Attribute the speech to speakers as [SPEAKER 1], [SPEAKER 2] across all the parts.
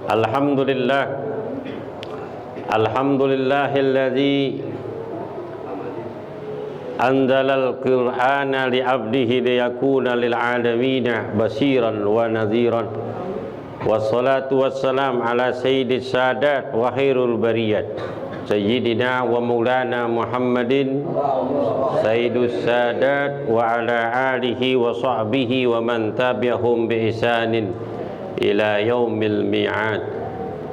[SPEAKER 1] Alhamdulillah. Alhamdulillahilladzi anzalal Qur'ana li'abdihi liyakuna lil'alamina basiran wa nadhiran. Wassalatu wassalam ala sayyidis sadat wa khairul bariyat sayyidina wa maulana Muhammadin sayyidus sadat wa ala alihi wa sahbihi wa man tabi'ahum bi ihsanin ila yaumil mi'ad.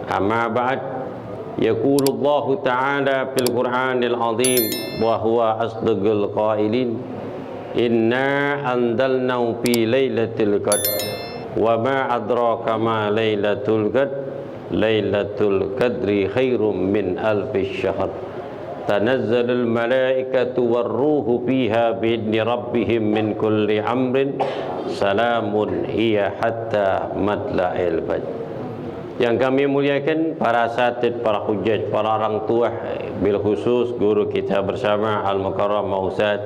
[SPEAKER 1] Amma ba'd. Yaqulullahu ta'ala fil Qur'anil azim wa huwa asdaqul qailin, inna anzalnahu fi lailatul qadr wa ma adraka ma lailatul qadr, lailatul qadri khairum min alfi syahr, tanazzalul malaikatu warruhu fiha biidni rabbihim min kulli amrin, salamun hiya hatta matla'il fajr. Yang kami muliakan para asatid, para hujjaj, para orang tua, bil khusus guru kita bersama Al-Mukarram Ustaz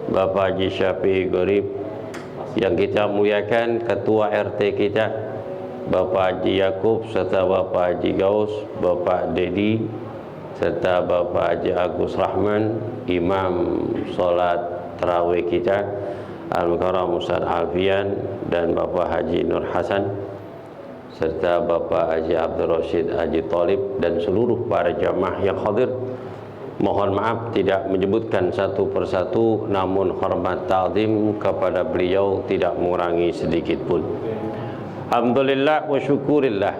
[SPEAKER 1] Bapak Haji Syafi'i Gharib. Yang kita muliakan ketua RT kita Bapak Haji Yakub, serta Bapak Haji Gaus, Bapak Dedi, serta Bapak Haji Agus Rahman, imam solat tarawih kita Al-Mukarram Ustaz Alfian, dan Bapak Haji Nur Hasan, serta Bapak Haji Abdul Rashid Haji Talib, dan seluruh para jamaah yang hadir. Mohon maaf tidak menyebutkan satu persatu, namun hormat ta'zim kepada beliau tidak mengurangi sedikit pun. Alhamdulillah wa syukurillah.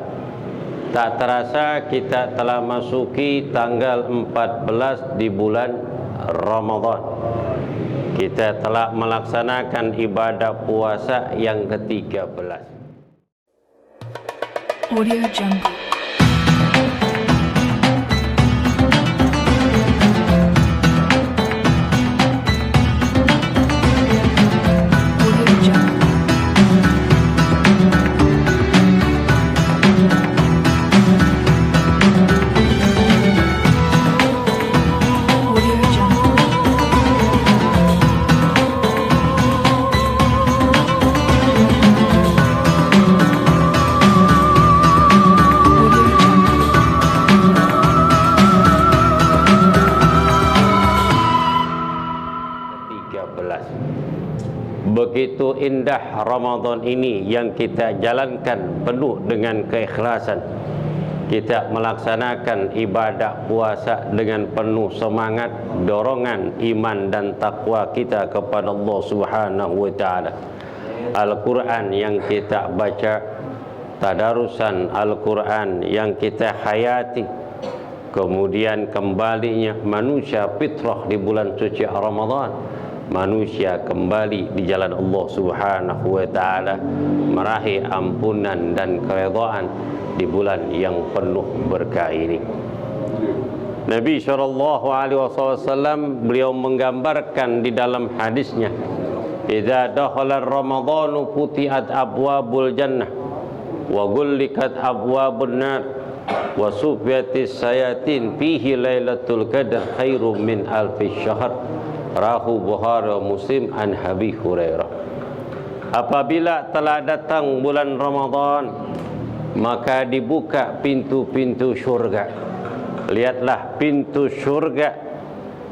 [SPEAKER 1] Tak terasa kita telah masuki tanggal 14 di bulan Ramadan. Kita telah melaksanakan ibadah puasa yang ke-13.
[SPEAKER 2] Audio Jungle.
[SPEAKER 1] Begitu indah Ramadan ini yang kita jalankan penuh dengan keikhlasan. Kita melaksanakan ibadah puasa dengan penuh semangat, dorongan iman dan takwa kita kepada Allah Subhanahu wa taala. Al-Quran yang kita baca, tadarusan Al-Quran yang kita hayati, kemudian kembalinya manusia fitrah di bulan suci Ramadan. Manusia kembali di jalan Allah Subhanahu wa taala, meraih ampunan dan keridhaan di bulan yang penuh berkah ini. Nabi SAW beliau menggambarkan di dalam hadisnya, idza dakhala Ramadhanu futihat abwabul jannah wa ghullikat abwabun nar wa sufyatis sayatin fihi lailatul qadr khairum min alfi syahr. Rahu Bukhari wa Muslim an Abi Hurairah. Apabila telah datang bulan Ramadan, maka dibuka pintu-pintu syurga. Lihatlah, pintu syurga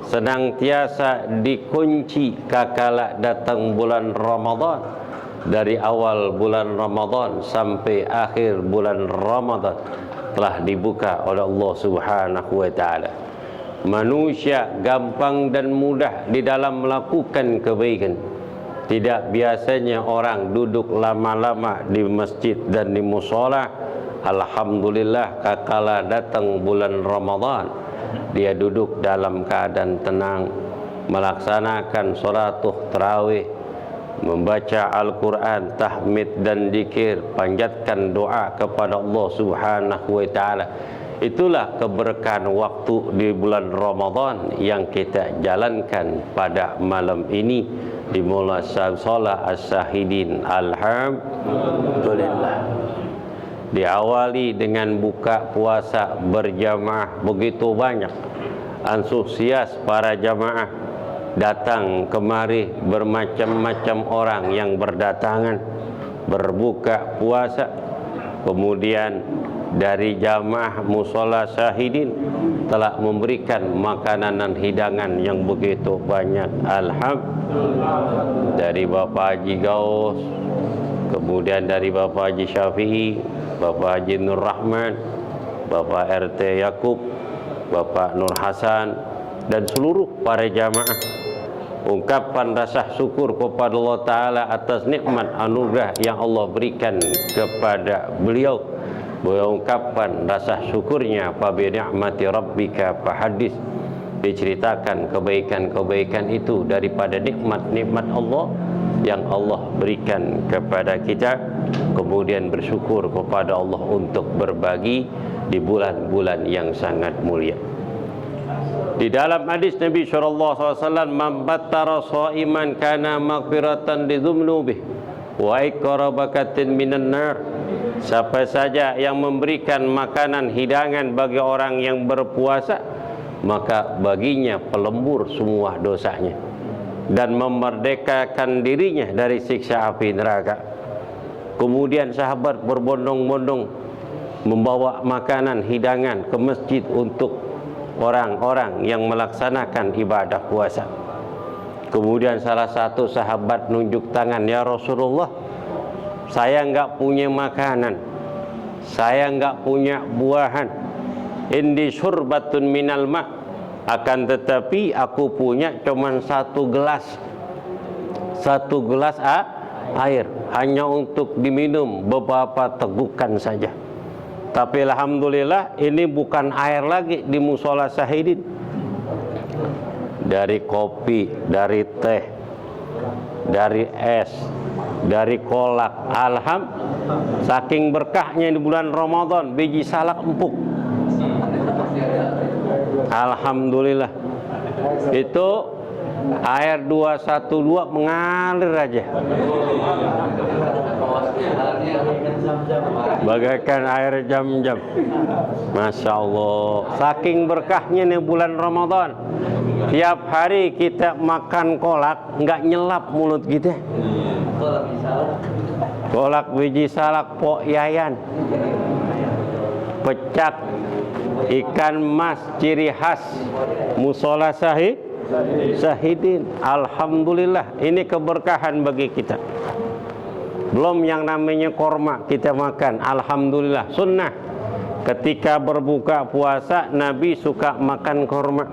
[SPEAKER 1] senantiasa dikunci kakala datang bulan Ramadan. Dari awal bulan Ramadan sampai akhir bulan Ramadan telah dibuka oleh Allah Subhanahu wa taala. Manusia gampang dan mudah di dalam melakukan kebaikan. Tidak biasanya orang duduk lama-lama di masjid dan di mushola. Alhamdulillah, kakala datang bulan Ramadan, dia duduk dalam keadaan tenang, melaksanakan sholatul tarawih, membaca Al-Quran, tahmid dan zikir, panjatkan doa kepada Allah Subhanahu wa taala. Itulah keberkahan waktu di bulan Ramadan yang kita jalankan pada malam ini di Mula Salah As-Sahidin. Alhamdulillah. Diawali dengan buka puasa berjamaah, begitu banyak antusias para jamaah datang kemari, bermacam-macam orang yang berdatangan berbuka puasa. Kemudian dari jamaah Mushola Syahidin telah memberikan makanan dan hidangan yang begitu banyak. Alhamdulillah. Dari Bapak Haji Gaus, kemudian dari Bapak Haji Syafi'i, Bapak Haji Nur Rahman, Bapak RT Yakub, Bapak Nur Hasan, dan seluruh para jamaah, ungkapan rasa syukur kepada Allah Ta'ala atas nikmat anugerah yang Allah berikan kepada beliau. Beliau ungkapkan rasa syukurnya, fa bi ni'mati rabbika fahadits, diceritakan kebaikan-kebaikan itu daripada nikmat-nikmat Allah yang Allah berikan kepada kita, kemudian bersyukur kepada Allah untuk berbagi di bulan-bulan yang sangat mulia. Di dalam hadis Nabi SAW, man battara sha'iman kana maghfiratan li dzunubih wa iqrabakatin minan nar. Siapa saja yang memberikan makanan hidangan bagi orang yang berpuasa, maka baginya pelembur semua dosanya dan memerdekakan dirinya dari siksa api neraka. Kemudian sahabat berbondong-bondong membawa makanan hidangan ke masjid untuk orang-orang yang melaksanakan ibadah puasa. Kemudian salah satu sahabat nunjuk tangan, ya Rasulullah, saya enggak punya makanan, saya enggak punya buahan, indi syurbatun minal ma', akan tetapi aku punya cuman satu gelas air, hanya untuk diminum beberapa tegukan saja. Tapi alhamdulillah ini bukan air lagi di Mushola Syahidin. Dari kopi, dari teh, dari es, dari kolak, alhamdulillah, saking berkahnya di bulan Ramadan, biji salak empuk, alhamdulillah. Itu air 212 mengalir aja, bagaikan air jam-jam. Masya Allah, saking berkahnya nih bulan Ramadan. Tiap hari kita makan kolak, nggak nyelap mulut kita. Kolak biji salak Pok Yayan, pecak, ikan mas ciri khas Mushola Syahidin. Alhamdulillah, ini keberkahan bagi kita. Belum yang namanya korma kita makan, alhamdulillah. Sunnah ketika berbuka puasa Nabi suka makan korma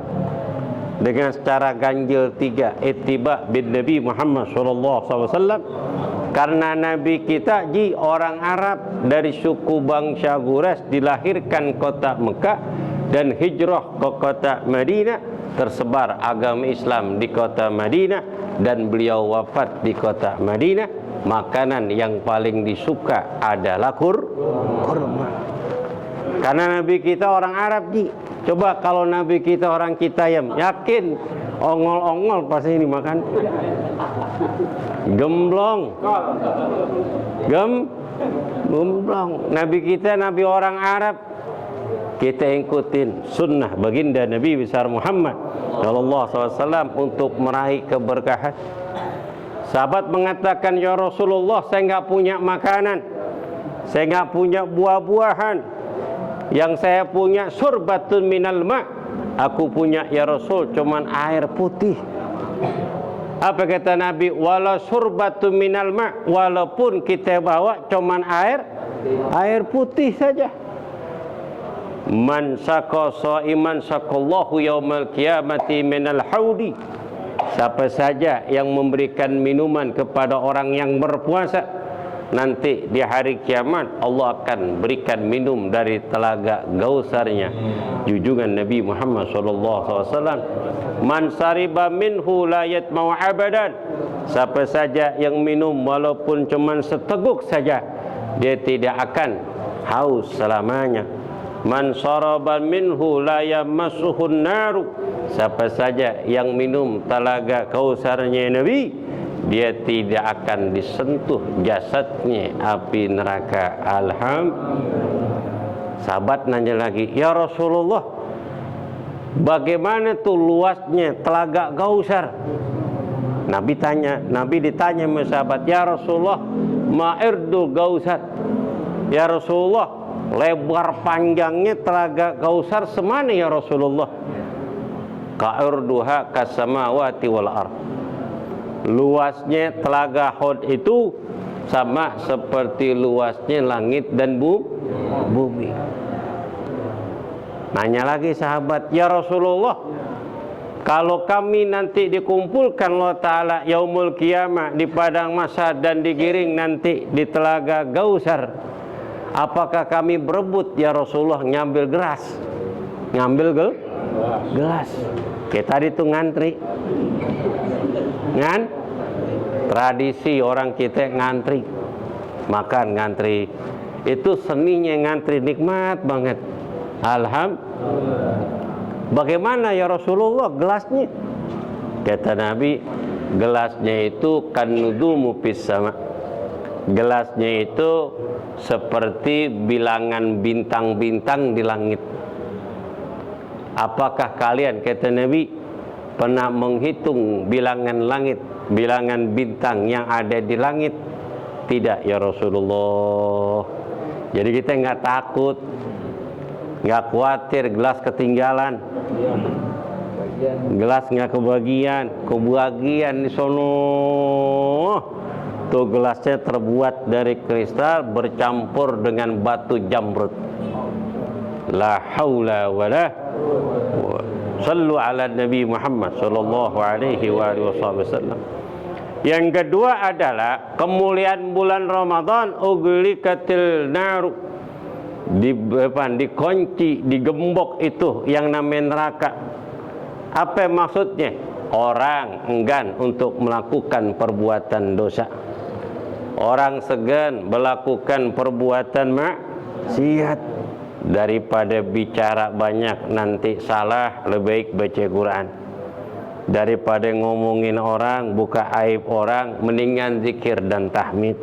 [SPEAKER 1] dengan secara ganjil 3, ittiba bin Nabi Muhammad SAW. Karena Nabi kita orang Arab dari suku bangsa Quraisy, dilahirkan kota Mekah dan hijrah ke kota Madinah, tersebar agama Islam di kota Madinah, dan beliau wafat di kota Madinah. Makanan yang paling disuka adalah kurma. Karena Nabi kita orang Arab, coba kalau Nabi kita orang Kitayam, yakin ongol-ongol pasti ini makan. Gemblong. Gemblong. Nabi kita Nabi orang Arab. Kita ikutin sunnah baginda Nabi besar Muhammad sallallahu alaihi wasallam untuk meraih keberkahan. Sahabat mengatakan, ya Rasulullah, saya enggak punya makanan, saya enggak punya buah-buahan, yang saya punya surbatun minal ma', aku punya ya Rasul cuman air putih. Apa kata Nabi? Wala surbatun minal ma', walaupun kita bawa cuman air putih saja. Man saqa sha'iman saqallahu yaumal qiyamati minal haudi. Siapa saja yang memberikan minuman kepada orang yang berpuasa, nanti di hari kiamat Allah akan berikan minum dari telaga gausarnya, junjungan Nabi Muhammad SAW. Man sariba minhu la yatma'u abadan. Siapa saja yang minum walaupun cuma seteguk saja, dia tidak akan haus selamanya. Man saraba minhu la yamassuhun naru. Siapa saja yang minum telaga kausarnya Nabi, dia tidak akan disentuh jasadnya api neraka. Alhamdulillah. Sahabat nanya lagi, ya Rasulullah, bagaimana tuh luasnya telaga Kausar? Nabi ditanya sama sahabat, ya Rasulullah, ma'irdul Kausar. Ya Rasulullah, lebar panjangnya Telaga Kausar semana ya Rasulullah? Ka'urduha kasamawati wal ard. Luasnya Telaga Hod itu sama seperti luasnya langit dan bumi. Nanya lagi sahabat, ya Rasulullah, kalau kami nanti dikumpulkan Allah Ta'ala yaumul kiamah di padang mahsyar dan digiring nanti di Telaga Kausar, apakah kami berebut ya Rasulullah ngambil gelas? Ngambil gelas. Kita tadi tuh ngantri. Tradisi orang kita ngantri. Makan ngantri. Itu seninya ngantri, nikmat banget. Alhamdulillah. Bagaimana ya Rasulullah gelasnya? Kata Nabi, gelasnya itu kanudumu fis sama. Gelasnya itu seperti bilangan bintang-bintang di langit. Apakah kalian, kata Nabi, pernah menghitung bilangan langit, bilangan bintang yang ada di langit? Tidak ya Rasulullah. Jadi kita nggak takut, nggak khawatir gelas ketinggalan, gelas nggak kebagian di sono. Tuh gelasnya terbuat dari kristal bercampur dengan batu jamrud. La haula wala sallu ala Nabi Muhammad sallallahu alaihi wasallam. Yang kedua adalah kemuliaan bulan Ramadan, uglikatil naru, dikunci, digembok itu yang namanya neraka. Apa maksudnya? Orang enggan untuk melakukan perbuatan dosa. Orang segan melakukan perbuatan maksiat. Daripada bicara banyak nanti salah, lebih baik baca Quran. Daripada ngomongin orang, buka aib orang, mendingan zikir dan tahmid.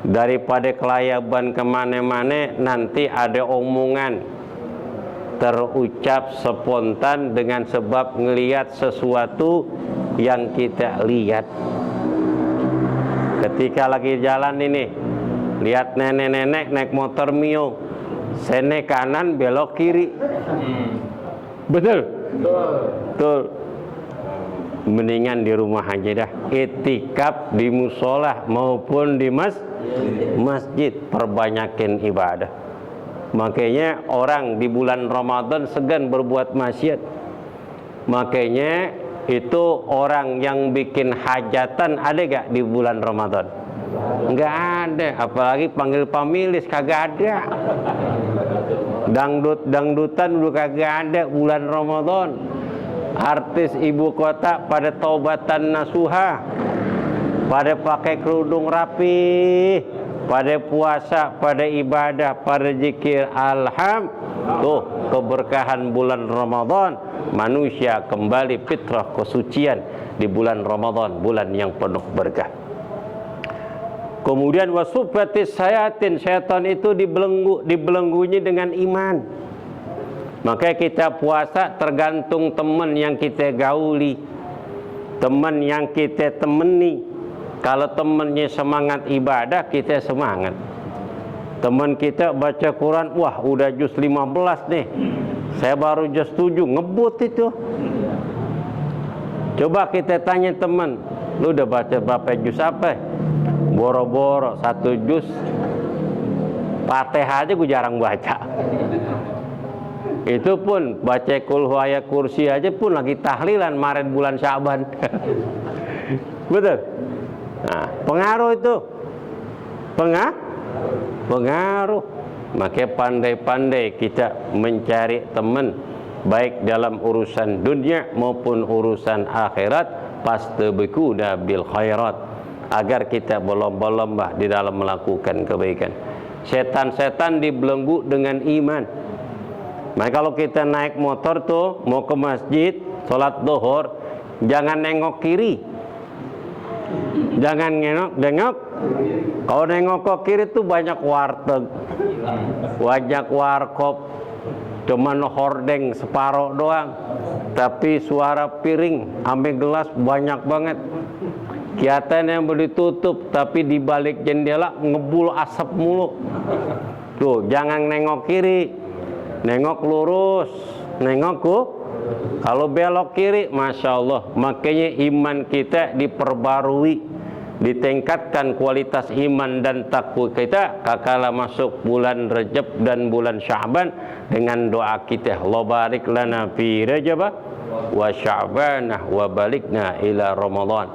[SPEAKER 1] Daripada kelayaban kemana-mana, nanti ada omongan terucap spontan dengan sebab ngelihat sesuatu yang kita lihat. Ketika lagi jalan ini, lihat nenek-nenek naik motor Mio, sene kanan belok kiri. Betul? Betul. Mendingan di rumah aja dah, itikaf di musola maupun di masjid, perbanyakin ibadah. Makanya orang di bulan Ramadan segan berbuat maksiat. Makanya itu orang yang bikin hajatan ada gak di bulan Ramadan? Enggak ada, apalagi panggil pamilis kagak ada. Dangdutan dulu kagak ada bulan Ramadan. Artis ibu kota pada taubatan nasuha, pada pakai kerudung rapi, pada puasa, pada ibadah, pada zikir. Alhamdulillah, tuh keberkahan bulan Ramadan, manusia kembali fitrah kesucian di bulan Ramadan, bulan yang penuh berkah. Kemudian wasubatis sayatin, syaitan itu dibelenggunya dengan iman. Maka kita puasa tergantung teman yang kita gauli, teman yang kita temani. Kalau temannya semangat ibadah, kita semangat. Teman kita baca Quran, wah udah juz 15 nih, saya baru juz 7, ngebut itu. Coba kita tanya teman, lu udah baca berapa juz apa? Boro-boro 1 juz. Fatihah aja gue jarang baca. Itu pun baca Qul huwaya kursi aja pun lagi tahlilan Maret bulan Syaban. Betul? Nah, pengaruh itu. Pengaruh. Maka pandai-pandai kita mencari teman, baik dalam urusan dunia maupun urusan akhirat, fastabiquna bil khairat, agar kita berlomba-lomba di dalam melakukan kebaikan. Setan-setan dibelenggu dengan iman. Nah, kalau kita naik motor tuh mau ke masjid, sholat duhur, jangan nengok kiri, jangan nengok. Kalau nengok ke kiri tuh banyak warteg, banyak warkop, cuman hordeng separoh doang, tapi suara piring, ame gelas banyak banget. Kelihatan yang boleh tutup, tapi di balik jendela ngebul asap mulu. Tuh, jangan nengok kiri, nengok lurus, nengok ku. Kalau belok kiri, Masya Allah, makanya iman kita diperbarui, ditingkatkan kualitas iman dan takwa kita kakala masuk bulan Rajab dan bulan Sya'ban dengan doa kita, Allah barik lana fi Rajab wa Sya'banah wa balikna ila Ramadan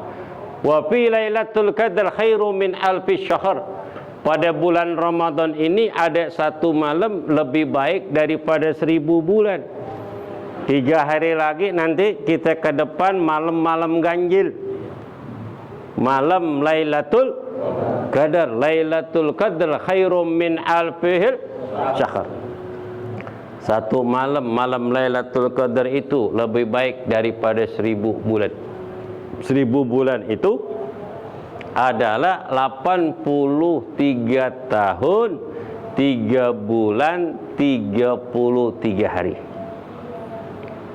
[SPEAKER 1] wa fi lailatul qadar khairu min alfi syahr. Pada bulan Ramadan ini ada satu malam lebih baik daripada 1000 bulan. 3 hari lagi nanti kita ke depan malam-malam ganjil, malam Lailatul Qadar. Lailatul Qadar khairum min alfihil syahr. Satu malam, malam Lailatul Qadar itu lebih baik daripada 1000 bulan. 1000 bulan itu adalah 83 tahun 3 bulan 33 hari.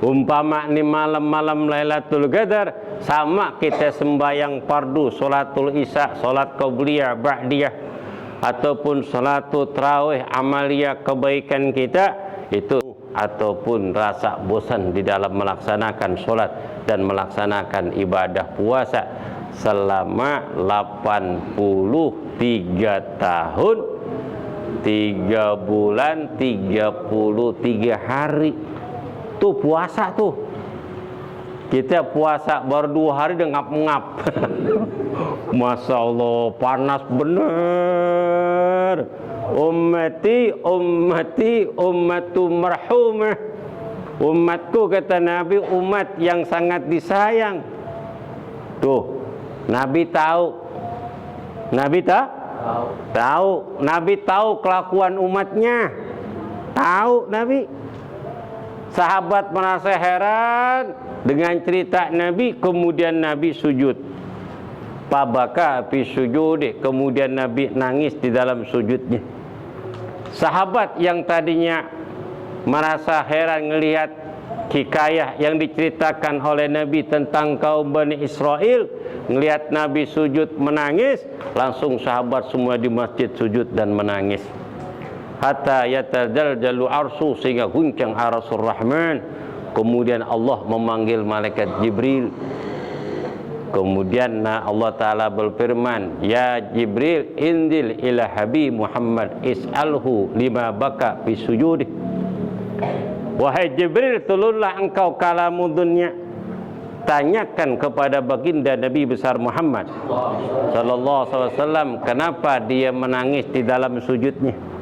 [SPEAKER 1] Umpama ni malam-malam Lailatul Qadar sama kita sembahyang fardu, solatul isya, solat qabliyah, ba'diyah, ataupun solatul tarawih, amaliyah kebaikan kita itu, ataupun rasa bosan di dalam melaksanakan solat dan melaksanakan ibadah puasa selama 83 tahun 3 bulan 33 hari. Tuh puasa tuh. Kita puasa baru 2 hari udah ngap-ngap. Masya Allah, panas bener. Ummati, ummati, ummatu marhumah. Umatku, kata Nabi, umat yang sangat disayang. Tuh, Nabi tahu. Nabi tahu. Nabi tahu kelakuan umatnya. Tahu Nabi. Sahabat merasa heran dengan cerita Nabi, kemudian Nabi sujud. Pabaka fi sujudi, kemudian Nabi nangis di dalam sujudnya. Sahabat yang tadinya merasa heran melihat hikayah yang diceritakan oleh Nabi tentang kaum Bani Israel, melihat Nabi sujud menangis, langsung sahabat semua di masjid sujud dan menangis. Hatta yatadaljalu arsu, sehingga guncang arsul rahman. Kemudian Allah memanggil malaikat Jibril. Kemudian Allah Ta'ala berfirman, ya Jibril, indil ila habib Muhammad is'alhu lima baka fi sujudih. Wahai Jibril, turunlah engkau kalamudunya, tanyakan kepada baginda Nabi besar Muhammad sallallahu alaihi wasallam, kenapa dia menangis di dalam sujudnya.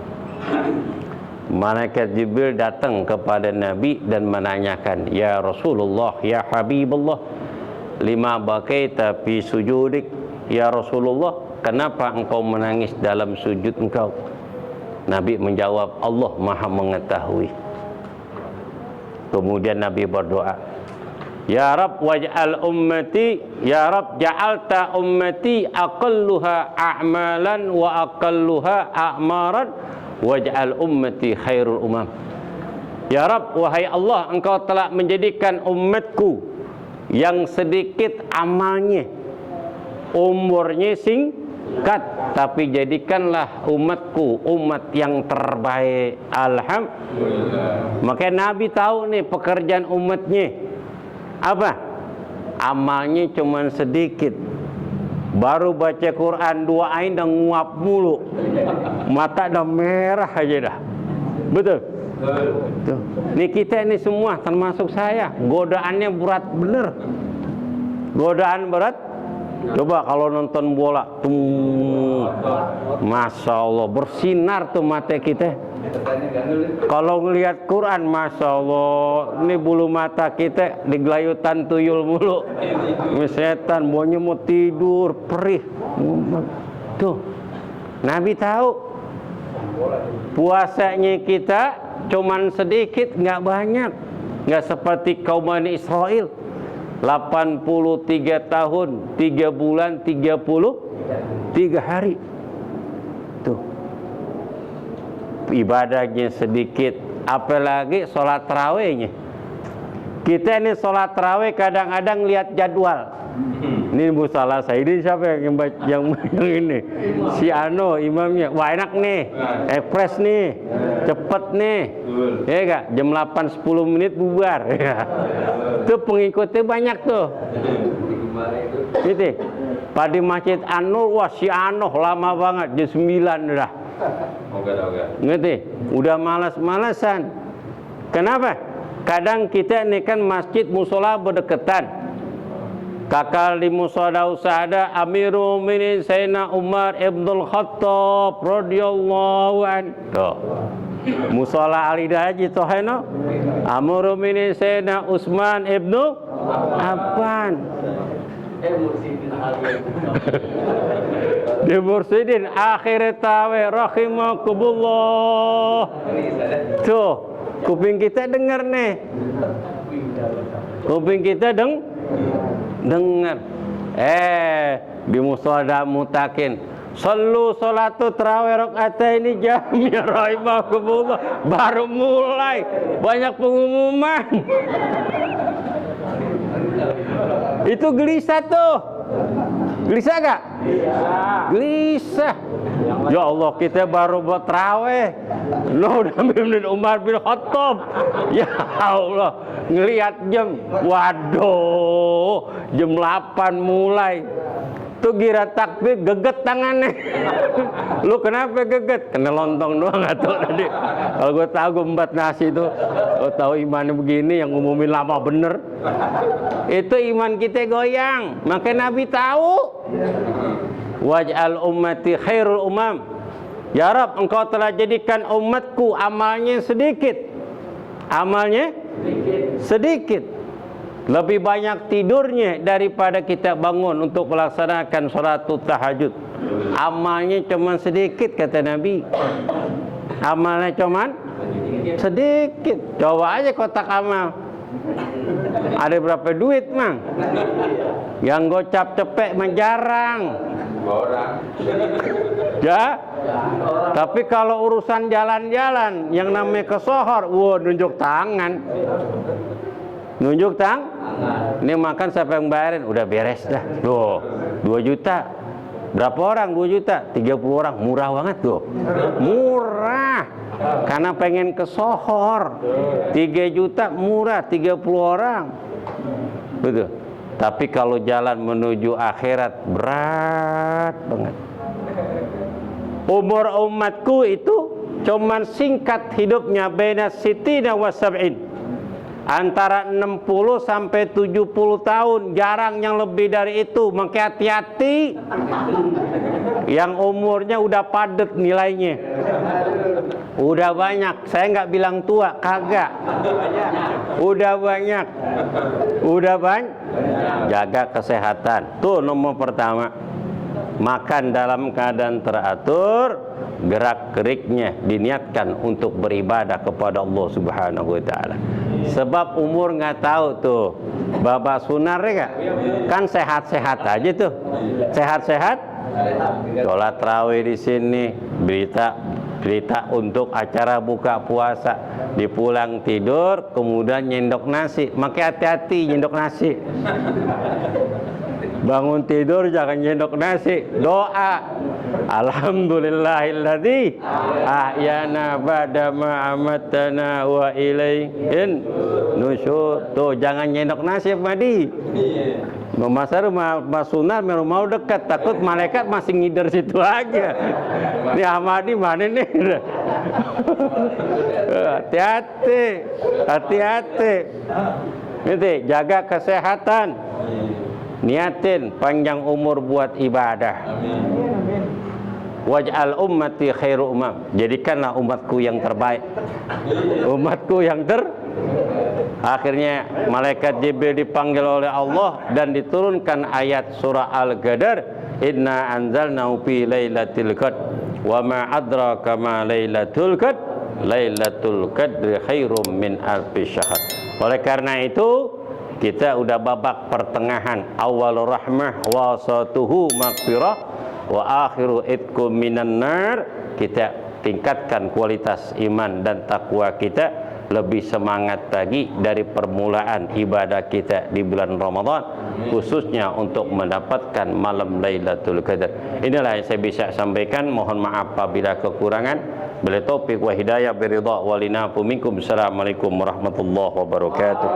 [SPEAKER 1] Malaikat Jibril datang kepada Nabi dan menanyakan, ya Rasulullah, ya Habibullah, lima bakaita fi sujudik. Ya Rasulullah, kenapa engkau menangis dalam sujud engkau? Nabi menjawab, Allah Maha mengetahui. Kemudian Nabi berdoa, ya Rabb waj'al ummati, ya Rabb ja'alta ummati aqalluha a'malan wa aqalluha a'maran waj'al ummati khairul umam. Ya Rabb, wahai Allah, engkau telah menjadikan umatku yang sedikit amalnya, umurnya singkat, tapi jadikanlah umatku umat yang terbaik. Alhamdulillah. Maka Nabi tahu nih pekerjaan umatnya apa? Amalnya cuma sedikit. Baru baca Quran 2 ayat dah nguap mulu. Mata dah merah aja dah. Betul? Tuh. Nih kita ini semua termasuk saya, godaannya berat bener. Godaan berat. Coba kalau nonton bola, Masya Allah, bersinar tuh mata kita. Kalau ngelihat Quran, Masya Allah, ini bulu mata kita digelayutan tuyul mulu. Setan, maunya mau tidur, perih. Tuh, Nabi tahu. Puasanya kita cuman sedikit, nggak banyak. Nggak seperti kaum Bani Israel. 83 tahun 3 bulan 33 hari. Tuh, ibadahnya sedikit, apalagi sholat tarawihnya. Kita ini sholat tarawih kadang-kadang lihat jadwal. Ini musalah saya ini siapa yang ini? Si Ano imamnya. Wah enak nih, ekspres nih, cepet nih, ya gak? Jam 8 10 menit bubar. Tuh pengikutnya banyak tuh. Gitu. Pada Masjid Anur, wah si Ano lama banget, jam 9 dah. Ngerti? Udah malas-malasan. Kenapa? Kadang kita ini kan masjid musola berdekatan. Kakal di musola usada Amirul Mukminin Sayyidina Umar Ibnul Khattab radhiyallahu anhu. Musola Ali Haji Toheno Amirul Mukminin Sayyidina Utsman Ibnu Affan. Di Mursidin akhir tawe rahimakumullah. Tuh, kuping kita dengar nih. Kuping kita dengar. Di mushola mutakin. Sallu salatu tarawih rakaataini jami'an rahimakumullah. Baru mulai banyak pengumuman. Itu gelisah tuh. Gelisah gak? Gelisah. Ya Allah, kita baru buat tarawih. Bin Umar bin Khattab. Ya Allah, ngelihat jam. Waduh, jam 8 mulai. Tuh gira takbir geget tangannya. Lu kenapa geget? Kena lontong doang atau tadi. Kalau gue tahu gue embat nasi itu, gue tahu imannya begini yang ngumumin lama bener. Itu iman kita goyang. Makanya Nabi tahu. Waj'al ummati khairul umam. Ya Rab, engkau telah jadikan umatku amalnya sedikit. Amalnya sedikit. Lebih banyak tidurnya daripada kita bangun untuk melaksanakan sholatul tahajud. Amalnya cuma sedikit kata Nabi. Amalnya cuma sedikit. Coba aja kotak amal. Ada berapa duit mang? Yang gocap cepek menjarang. Ya. Tapi kalau urusan jalan-jalan yang namanya kesohor, wah nunjuk tangan. Nunjuk tangan. Ini makan siapa yang bayarin? Udah beres dah. Tuh, 2 juta. Berapa orang? 2 juta. 30 orang. Murah banget tuh. Murah. Karena pengen kesohor. 3 juta murah. 30 orang. Betul. Tapi kalau jalan menuju akhirat berat banget. Umur umatku itu cuman singkat hidupnya baina sitina wa sab'in. Antara 60 sampai 70 tahun, jarang yang lebih dari itu. Maka hati-hati yang umurnya udah padat nilainya. Udah banyak, saya nggak bilang tua, kagak. Udah banyak. Udah banyak. Jaga kesehatan. Tuh nomor pertama. Makan dalam keadaan teratur, gerak-geriknya diniatkan untuk beribadah kepada Allah Subhanahu wa taala. Sebab umur nggak tahu tuh. Bapak Sunar ya kan sehat-sehat aja tuh. Sehat-sehat. Sholat tarawih di sini, berita untuk acara buka puasa, di pulang tidur, kemudian nyendok nasi. Maka hati-hati nyendok nasi. Bangun tidur jangan nyendok nasi. Doa. Alhamdulillahilladzi ahyana ba'da ma amatana wa ilaihin nusyur. Tuh jangan nyendok nasi Madi. Memasar Mas Sunar mau dekat, takut malaikat masih ngider situ aja. Ini Ahmadi mana nih? Hati-hati. Hati-hati. Nanti jaga kesehatan. Niatin panjang umur buat ibadah. Waj'al ummati khairu umam. Jadikanlah umatku yang terbaik. Umatku yang Akhirnya malaikat Jibril dipanggil oleh Allah dan diturunkan ayat surah Al-Qadar, Inna anzalnahu fi lailatul qadr wa ma adraka ma lailatul qadr lailatul qadri khairum min alfi syahr. Oleh karena itu kita udah babak pertengahan, awal rahmah wasatuhu maghfirah wa akhiru itqum minan nar. Kita tingkatkan kualitas iman dan takwa kita lebih semangat lagi dari permulaan ibadah kita di bulan Ramadan, khususnya untuk mendapatkan malam Lailatul Qadar. Inilah yang saya bisa sampaikan. Mohon maaf apabila kekurangan. Bila taufik wa hidayah biridha walinafu minkum. Assalamualaikum warahmatullahi wabarakatuh.